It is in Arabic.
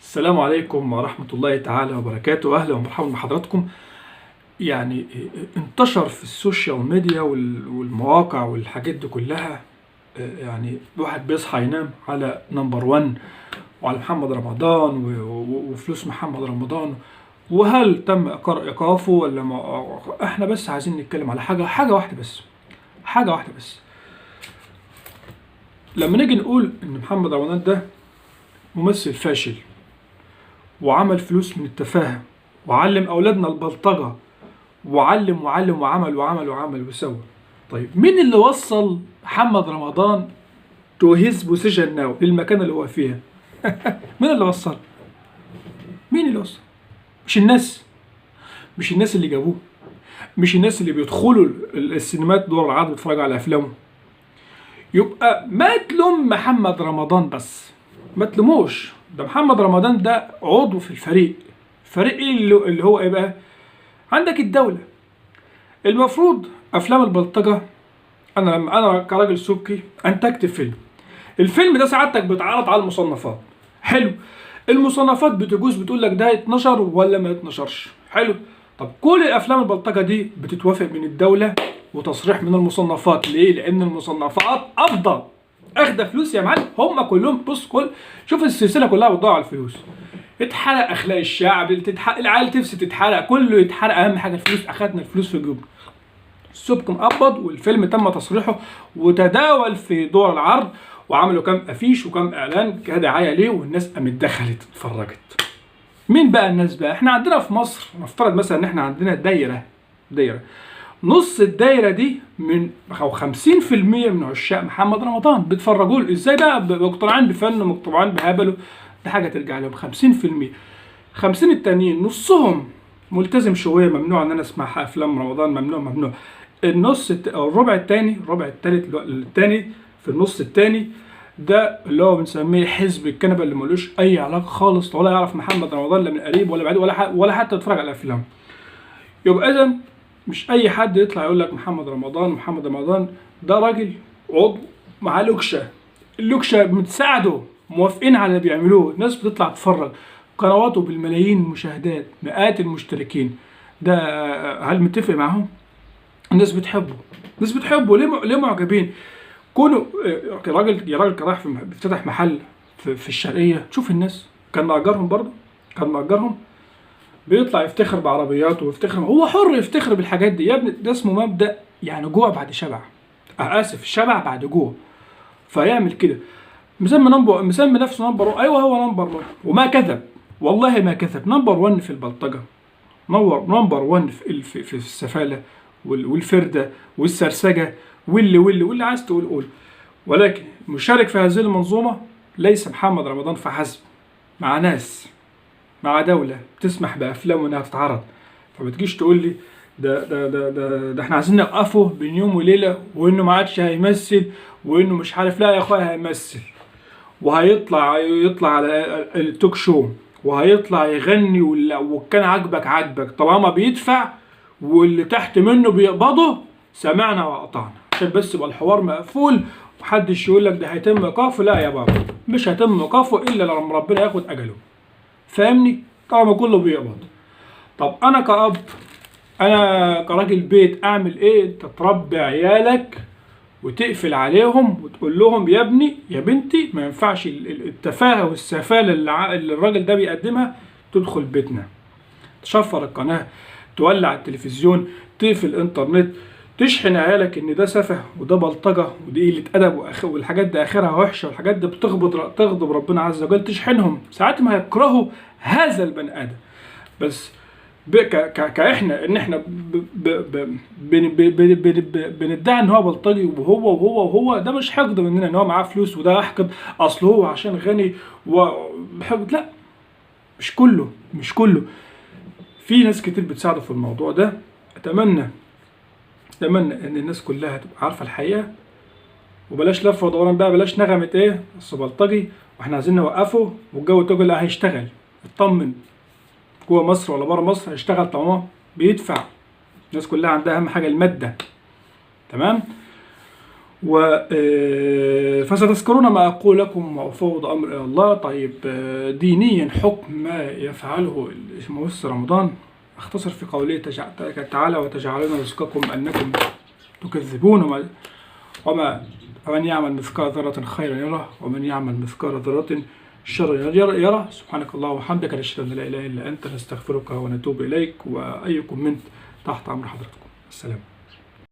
السلام عليكم ورحمة الله تعالى وبركاته. أهلا ومرحبا بحضراتكم. يعني انتشر في السوشيال ميديا والمواقع والحاجات دي كلها. يعني الواحد بيصحى ينام على نمبر 1 وعلى محمد رمضان وفلوس محمد رمضان، وهل تم إيقافه ولا ما. احنا بس عايزين نتكلم على حاجة واحدة بس، حاجة واحدة بس. لما نيجي نقول إن محمد رمضان ده ممثل فاشل وعمل فلوس من التفاهة وعلم أولادنا البلطجة وعلم وعلم وعمل وعمل وعمل وسوى، طيب مين اللي وصل محمد رمضان تو هيز بوزيشن ناو، للمكان اللي هو فيها؟ مين اللي وصل؟ مين اللي وصل؟ مش الناس اللي جابوه، مش الناس اللي بيدخلوا السينمات دور العرض ويتفرجوا على أفلامه. يبقى ما تلوم محمد رمضان بس، ما تلوموش. ده محمد رمضان ده عضو في الفريق. الفريق ايه اللي هو ايه بقى؟ عندك الدولة. المفروض افلام البلطجة، انا كراجل سبكي انتجت فيلم. الفيلم ده سعادتك بيتعرض على المصنفات، حلو. المصنفات بتجوز بتقول لك ده يتنشر ولا ما يتنشرش، حلو. طب كل الافلام البلطجة دي بتتوافق من الدولة وتصريح من المصنفات. ليه؟ لان المصنفات افضل، اخده فلوس يا معلم. هم كلهم بص، شوف السلسله كلها بتضيع على الفلوس. اتحرق اخلاق الشعب، العيال تفسد تتحرق، كله يتحرق. اهم حاجه الفلوس، اخدنا الفلوس في جيوبنا. السبك مقبض والفيلم تم تصريحه وتداول في دور العرض، وعملوا كام افيش وكام اعلان كدعايه ليه، والناس قامت دخلت اتفرجت. مين بقى الناس بقى؟ احنا عندنا في مصر نفترض مثلا ان احنا عندنا دايره نص الدايره دي من او 50% من عشاق محمد رمضان بيتفرجوا له. ازاي بقى؟ مقتنعين بفنه، مقتنعين بهبله. دي حاجه ترجع لهم. 50%، 50 التانيين نصهم ملتزم شويه، ممنوع ان انا اسمع افلام رمضان، ممنوع. او الربع التاني، الربع التالت التاني، في النص التاني ده اللي هو بنسميه حزب الكنبه، اللي ملوش اي علاقه خالص، ولا يعرف محمد رمضان لا من قريب ولا بعيد ولا حتى يتفرج على افلام. يبقى اذا مش اي حد يطلع يقول لك محمد رمضان ده راجل عضو مع لوكشه. اللوكشه بتساعده، موافقين على اللي بيعملوه، الناس بتطلع تتفرج، قنواته بالملايين المشاهدات، مئات المشتركين. ده هل متفق معاهم؟ الناس بتحبه. ليه معجبين؟ كونه راجل كان رايح بيفتتح محل في الشرقيه. تشوف الناس كان مأجرهم، برضه كان مأجرهم، بيطلع يفتخر بعربياته ويفتخر. هو حر يفتخر بالحاجات دي يا ابني. ده اسمه مبدأ، يعني جوع بعد شبع. اسف، شبع بعد جوع. فيعمل كده، مسمي نفسه نمبر 1. ايوه هو نمبر 1 وما كذب، والله ما كذب. نمبر 1 في البلطجه، نمبر 1 في السفاله والفرده والسرسجه واللي عايز تقول قول. ولكن مشارك في هذه المنظومه ليس محمد رمضان فحسب، مع ناس، مع دولة بتسمح بأفلام إنها تتعرض. فبتجيش تقول لي ده احنا عايزين نوقفه بين يوم وليلة، وإنه ما عادش هيمثل، وإنه مش عارف. لا يا أخويا، هيمثل يطلع على التوك شو، وهيطلع يغني، وكان عاجبك طالما بيدفع واللي تحت منه بيقبضه. سمعنا وقطعنا، عشان بس يبقى الحوار مقفول ومحدش يقول لك ده هيتم إيقافه. لا يا بابا، مش هيتم إيقافه إلا لما ربنا ياخد أجله. فاهمني؟ طبعا كله بيقبض. طب انا كأب، انا كراجل بيت، اعمل ايه؟ انت تربي عيالك وتقفل عليهم وتقول لهم يا ابني يا بنتي ما ينفعش التفاهه والسفاله اللي الراجل ده بيقدمها تدخل بيتنا. تشفر القناه، تولع التلفزيون، تقفل الانترنت، تشحن عيالك ان ده سفه وده بلطجه ودي قله ادب والحاجات دي اخرها وحشه، والحاجات دي تغضب ربنا عز وجل. تشحنهم ساعات ما يكرهوا هذا البني ادم. بس كاحنا ان احنا بندعي ان هو بلطجي، وهو ده مش حقد مننا ان هو معاه فلوس وده احقد اصل هو عشان غني وبحقد. لا، مش كله. في ناس كتير بتساعده في الموضوع ده. اتمنى ان الناس كلها تبقى عارفه الحقيقه، وبلاش لف ودوران بقى، بلاش نغمه ايه اصل بلطجي واحنا عايزين نوقفه والجو تقول لا هيشتغل. اطمن، جوه مصر ولا بره مصر هيشتغل طالما بيدفع. الناس كلها عندها اهم حاجه الماده، تمام. فستذكرون ما أقول لكم وأفوض أمر إلى الله. طيب دينيا حكم ما يفعله مؤسس رمضان، أختصر في قوله تعالى وتجعلون رزقكم أنكم تكذبون، ومن يعمل مثقال ذرة خيرا يره ومن يعمل مثقال ذرة شرا يره. سبحانك اللهم وبحمدك، نشهد أن لا إله إلا أنت، نستغفرك ونتوب إليك. وأي كومنت تحت أمر حضرتكم. السلام.